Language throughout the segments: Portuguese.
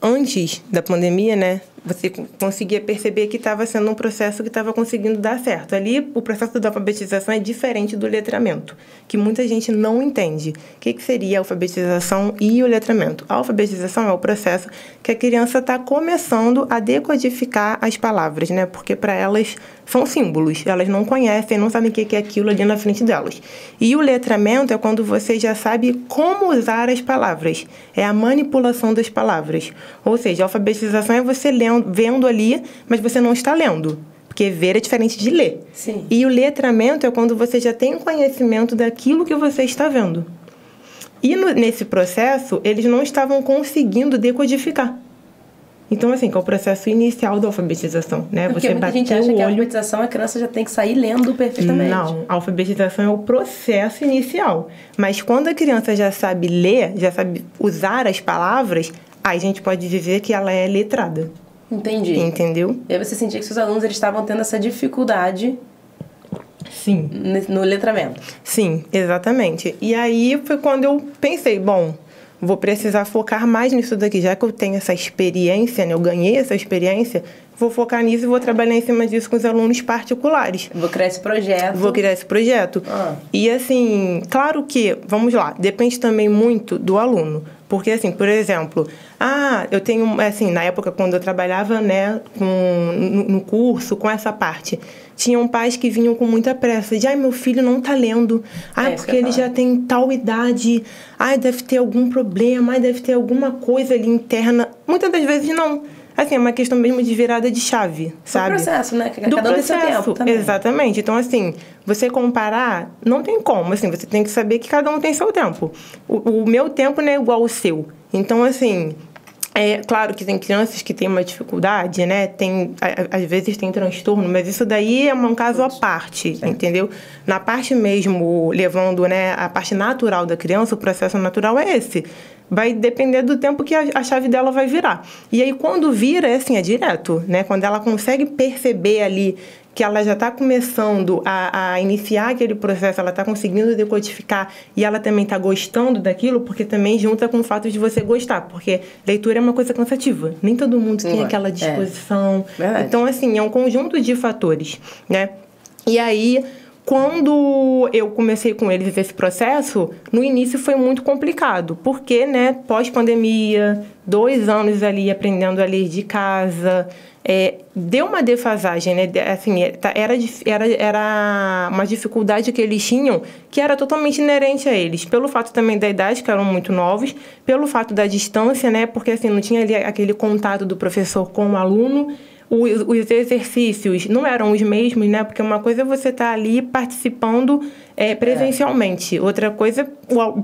antes da pandemia, né, você conseguia perceber que estava sendo um processo que estava conseguindo dar certo. Ali, o processo da alfabetização é diferente do letramento, que muita gente não entende. O que seria a alfabetização e o letramento? A alfabetização é o processo que a criança está começando a decodificar as palavras, né? Porque para elas são símbolos, elas não conhecem, não sabem o que é aquilo ali na frente delas. E o letramento é quando você já sabe como usar as palavras, é a manipulação das palavras. Ou seja, a alfabetização é você vendo ali, mas você não está lendo. Porque ver é diferente de ler. Sim. E o letramento é quando você já tem conhecimento daquilo que você está vendo. E nesse processo, eles não estavam conseguindo decodificar. Então, assim, que é o processo inicial da alfabetização, né? Porque você muita gente acha que a alfabetização, a criança já tem que sair lendo perfeitamente. Não, a alfabetização é o processo inicial. Mas quando a criança já sabe ler, já sabe usar as palavras, aí a gente pode dizer que ela é letrada. Entendi. Entendeu? E aí você sentia que seus alunos eles estavam tendo essa dificuldade... Sim. No letramento. Sim, exatamente. E aí foi quando eu pensei, bom, vou precisar focar mais nisso daqui, já que eu tenho essa experiência, né? Eu ganhei essa experiência, vou focar nisso e vou trabalhar em cima disso com os alunos particulares. Vou criar esse projeto. Vou criar esse projeto. E assim, claro que, vamos lá, depende também muito do aluno. Porque, assim, por exemplo, eu tenho, assim, na época quando eu trabalhava, né, no curso, com essa parte, tinham pais que vinham com muita pressa, de, meu filho não tá lendo, porque ele já tem tal idade, deve ter algum problema, deve ter alguma coisa ali interna. Muitas das vezes não. Assim, é uma questão mesmo de virada de chave, sabe? Do processo, né? Do Cada um tem seu tempo também. Exatamente. Então, assim, você comparar, não tem como. Assim, você tem que saber que cada um tem seu tempo. O meu tempo não é igual ao seu. Então, assim, é claro que tem crianças que têm uma dificuldade, né? Às vezes tem transtorno, mas isso daí é um caso à parte, entendeu? Na parte mesmo, levando, né, a parte natural da criança, o processo natural é esse. Vai depender do tempo que a chave dela vai virar. E aí, quando vira, é direto, né? Quando ela consegue perceber ali que ela já está começando a iniciar aquele processo, ela está conseguindo decodificar e ela também está gostando daquilo, porque também junta com o fato de você gostar, porque leitura é uma coisa cansativa. Nem todo mundo tem aquela disposição. Então, assim, é um conjunto de fatores, né? E aí, quando eu comecei com eles esse processo, no início foi muito complicado, porque, né, pós-pandemia, 2 anos ali aprendendo a ler de casa, deu uma defasagem, né? Assim, era uma dificuldade que eles tinham que era totalmente inerente a eles, pelo fato também da idade, que eram muito novos, pelo fato da distância, né? Porque, assim, não tinha ali aquele contato do professor com o aluno. Os exercícios não eram os mesmos, né? Porque uma coisa é você estar ali participando presencialmente. Outra coisa,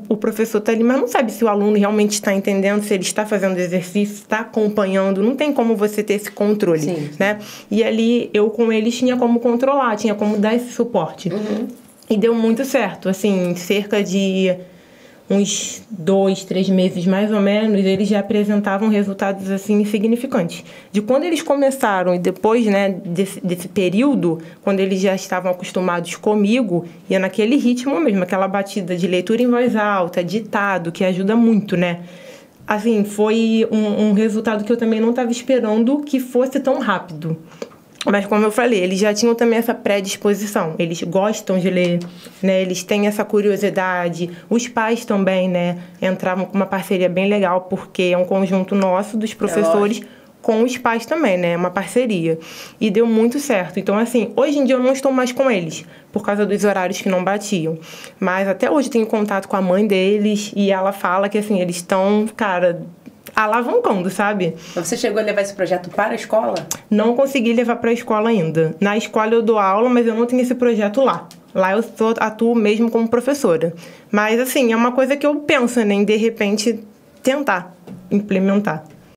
o professor está ali, mas não sabe se o aluno realmente está entendendo, se ele está fazendo exercício, está acompanhando. Não tem como você ter esse controle, né? E ali, eu com eles tinha como controlar, tinha como dar esse suporte. E deu muito certo. Assim, cerca de uns 2, 3 meses mais ou menos, eles já apresentavam resultados assim significantes. De quando eles começaram e depois, né, desse período, quando eles já estavam acostumados comigo, ia naquele ritmo mesmo, aquela batida de leitura em voz alta, ditado, que ajuda muito, né? Assim, foi um resultado que eu também não estava esperando que fosse tão rápido. Mas, como eu falei, eles já tinham também essa predisposição. Eles gostam de ler, né? Eles têm essa curiosidade. Os pais também, né? Entravam com uma parceria bem legal, porque é um conjunto nosso dos professores com os pais também, né? Uma parceria. E deu muito certo. Então, assim, hoje em dia eu não estou mais com eles, por causa dos horários que não batiam. Mas até hoje eu tenho contato com a mãe deles e ela fala que, assim, eles estão, cara, alavancando, sabe? Você chegou a levar esse projeto para a escola? Não consegui levar para a escola ainda. Na escola eu dou aula, mas eu não tenho esse projeto lá. Lá eu atuo mesmo como professora. Mas, assim, é uma coisa que eu penso, né, em, de repente, tentar implementar.